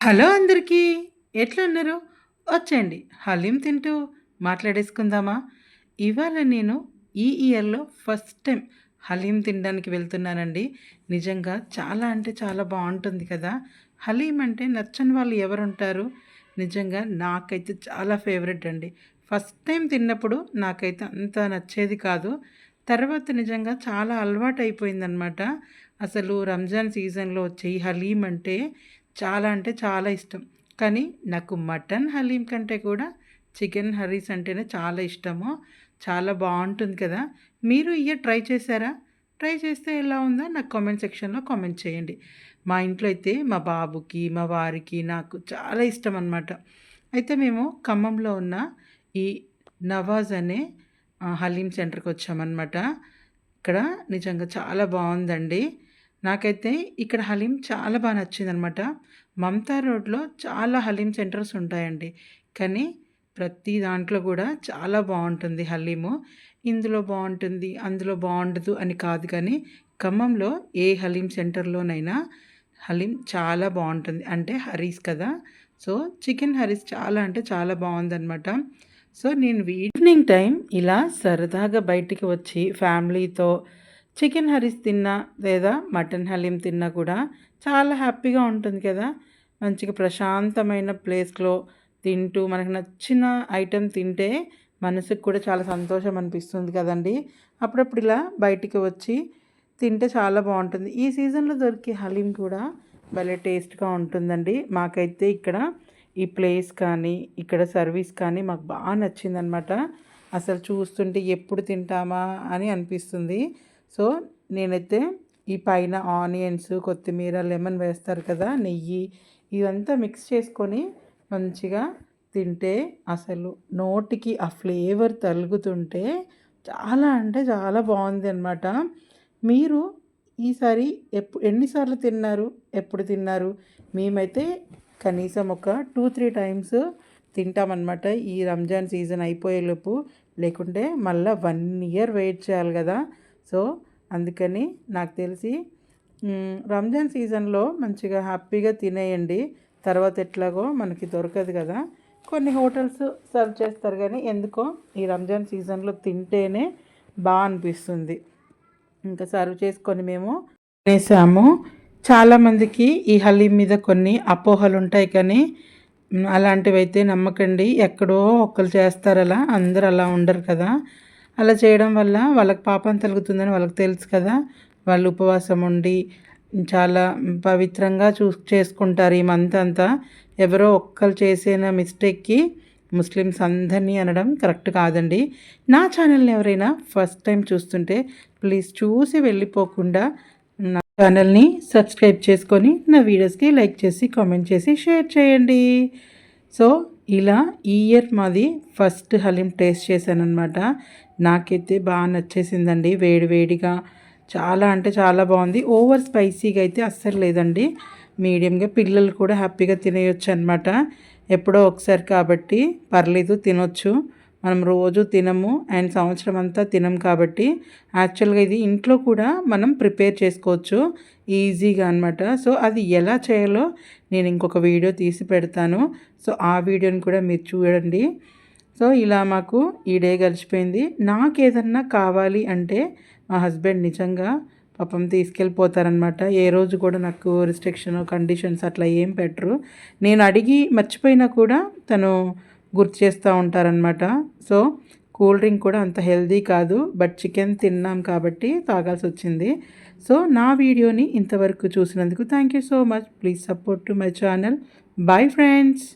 Hello అందరికీ. ఎట్లున్నారు? వచ్చేయండి హలీం తింటూ మాట్లాడేసుకుందామా? ఇవాళ నేను ఈ ఇయర్‌లో ఫస్ట్ టైం హలీం తినడానికి వెళ్తున్నానండి. నిజంగా చాలా అంటే చాలా బావుంటుంది కదా! హలీం అంటే నచ్చని వాళ్ళు ఎవరుంటారు? నిజంగా నాకైతే చాలా ఫేవరెట్ అండి. ఫస్ట్ టైం తిన్నప్పుడు నాకైతే అంత నచ్చేది కాదు. తర్వాత నిజంగా చాలా అలవాటయిపోయిందనమాట. అసలు రంజాన్ సీజన్‌లో వచ్చే ఈ హలీం అంటే చాలా ఇష్టం. కానీ నాకు మటన్ హలీం కంటే కూడా చికెన్ హరీస్ అంటేనే చాలా ఇష్టము. చాలా బావుంటుంది కదా! మీరు ట్రై చేశారా? ట్రై చేస్తే ఎలా ఉందో నాకు కామెంట్ సెక్షన్‌లో కామెంట్ చేయండి. మా ఇంట్లో అయితే మా బాబుకి, మా వారికి, నాకు చాలా ఇష్టమనమాట. అయితే మేము ఖమ్మంలో ఉన్న ఈ నవాజ్ అనే హలీం సెంటర్‌కొచ్చామనమాట. ఇక్కడ నిజంగా చాలా బావుందండి. నాకైతే ఇక్కడ హలీం చాలా నచ్చిందనమాట. మమతా రోడ్‌లో చాలా హలీం సెంటర్స్ ఉంటాయండి. కానీ ప్రతి దాంట్లో గూడా చాలా బావుంటుంది హలీము. ఇందులో బావుంటుంది, అందులో బావుండదు అని కాదు కానీ, ఖమ్మంలో ఏ హలీం సెంటర్‌లోనైనా హలీం చాలా బావుంటుంది. అంటే హరీస్ కదా! సో, చికెన్ హరీస్ చాలా అంటే చాలా బావుందనమాట. సో, నేను ఈవినింగ్ టైం ఇలా సరదాగా బయటికి వచ్చి ఫ్యామిలీతో చికెన్ హరీస్ తిన్నా లేదా మటన్ హలీం తిన్నా కూడా చాలా హ్యాపీగా ఉంటుంది కదా! మంచిగా ప్రశాంతమైన ప్లేస్‌లో తింటూ మనకు నచ్చిన ఐటెమ్ తింటే మనసుకు కూడా చాలా సంతోషం అనిపిస్తుంది కదండీ! అప్పుడప్పుడు ఇలా బయటికి వచ్చి తింటే చాలా బావుంటుంది. ఈ సీజన్‌లో దొరికే హలీం కూడా భలే టేస్ట్‌గా ఉంటుందండి. మాకైతే ఇక్కడ ఈ ప్లేస్ కానీ, ఇక్కడ సర్వీస్ కానీ మాకు నచ్చిందనమాట. అసలు చూస్తుంటే ఎప్పుడు తింటామా అని అనిపిస్తుంది. సో, నేనైతే ఈ పైన ఆనియన్స్, కొత్తిమీర, లెమన్ వేస్తారు కదా! నెయ్యి ఇవంతా మిక్స్ చేసుకొని మంచిగా తింటే అసలు నోటికి ఆ ఫ్లేవర్ తలుగుతుంటే చాలా అంటే చాలా బావుందనమాట. మీరు ఈసారి ఎన్ని సార్లు తిన్నారు? ఎప్పుడు తిన్నారు? మేమైతే కనీసం ఒక 2, 3 టైమ్స్ తింటామనమాట. ఈ రంజాన్ సీజన్ అయిపోయేలోపు. లేకుంటే మళ్ళా 1 ఇయర్ వెయిట్ చేయాలి గదా! సో, అందుకని నాకు తెలిసి రంజాన్ సీజన్‌లో మంచిగా హ్యాపీగా తినేయండి. తర్వాత ఎట్లాగో మనకి దొరకదు కదా! కొన్ని హోటల్స్ సర్వ్ చేస్తారు గానీ, ఎందుకో ఈ రంజాన్ సీజన్‌లో తింటేనే అనిపిస్తుంది. ఇంకా సర్వ్ చేసుకొని మేము తినేసాము. చాలామందికి ఈ హలీం మీద కొన్ని అపోహలుంటాయి కానీ, అలాంటివైతే నమ్మకండి. ఎక్కడో ఒకళ్ళు చేస్తారలా. అందరూ అలా ఉండరు కదా! అలా చేయడం వల్ల వాళ్ళకి పాపం తలుగుతుందని వాళ్ళకి తెలుసు కదా! వాళ్ళు ఉపవాసం ఉండి చాలా పవిత్రంగా చేసుకుంటారు ఈ మంత్ అంతా. ఎవరో ఒక్కళ్ళు చేసిన మిస్టేక్‌కి ముస్లిమ్స్ అందరినీ అనడం కరెక్ట్ కాదండి. నా ఛానల్‌ని ఎవరైనా ఫస్ట్ టైం చూస్తుంటే ప్లీజ్ చూసి వెళ్ళిపోకుండా నా ఛానల్‌ని సబ్స్క్రైబ్ చేసుకొని నా వీడియోస్‌కి లైక్ చేసి, కామెంట్ చేసి, షేర్ చేయండి. సో, ఇలా ఈ ఇయర్ మాది ఫస్ట్ హలీం టేస్ట్ చేశాననమాట. నాకైతే నచ్చేసిందండి. వేడి వేడిగా చాలా అంటే చాలా బాగుంది. ఓవర్ స్పైసీగా అయితే అస్సలు లేదండి. మీడియంగా పిల్లలు కూడా హ్యాపీగా తినేయొచ్చు అనమాట. ఎప్పుడో ఒకసారి కాబట్టి పర్లేదు తినొచ్చు. మనం రోజు తినము అండ్ సంవత్సరం అంతా తినం కాబట్టి యాక్చువల్గా ఇది ఇంట్లో కూడా మనం ప్రిపేర్ చేసుకోవచ్చు ఈజీగా అనమాట. సో, అది ఎలా చేయాలో నేను ఇంకొక వీడియో తీసి పెడతాను. సో, ఆ వీడియోని కూడా మీరు చూడండి. సో, ఇలా మాకు ఈ డే గడిచిపోయింది. నాకేదన్నా కావాలి అంటే మా హస్బెండ్ నిజంగా పాపం తీసుకెళ్ళిపోతారనమాట. ఏ రోజు కూడా నాకు రిస్ట్రిక్షన్, కండిషన్స్ అట్లా ఏం పెట్టరు. నేను అడిగి మర్చిపోయినా కూడా తను గుర్తు చేస్తూ ఉంటారనమాట. సో, కూల్ డ్రింక్ కూడా అంత హెల్తీ కాదు. బట్ చికెన్ తిన్నాం కాబట్టి తాగాల్సొచ్చింది. సో, నా వీడియోని ఇంతవరకు చూసినందుకు thank you so much. Please support to my channel. Bye friends.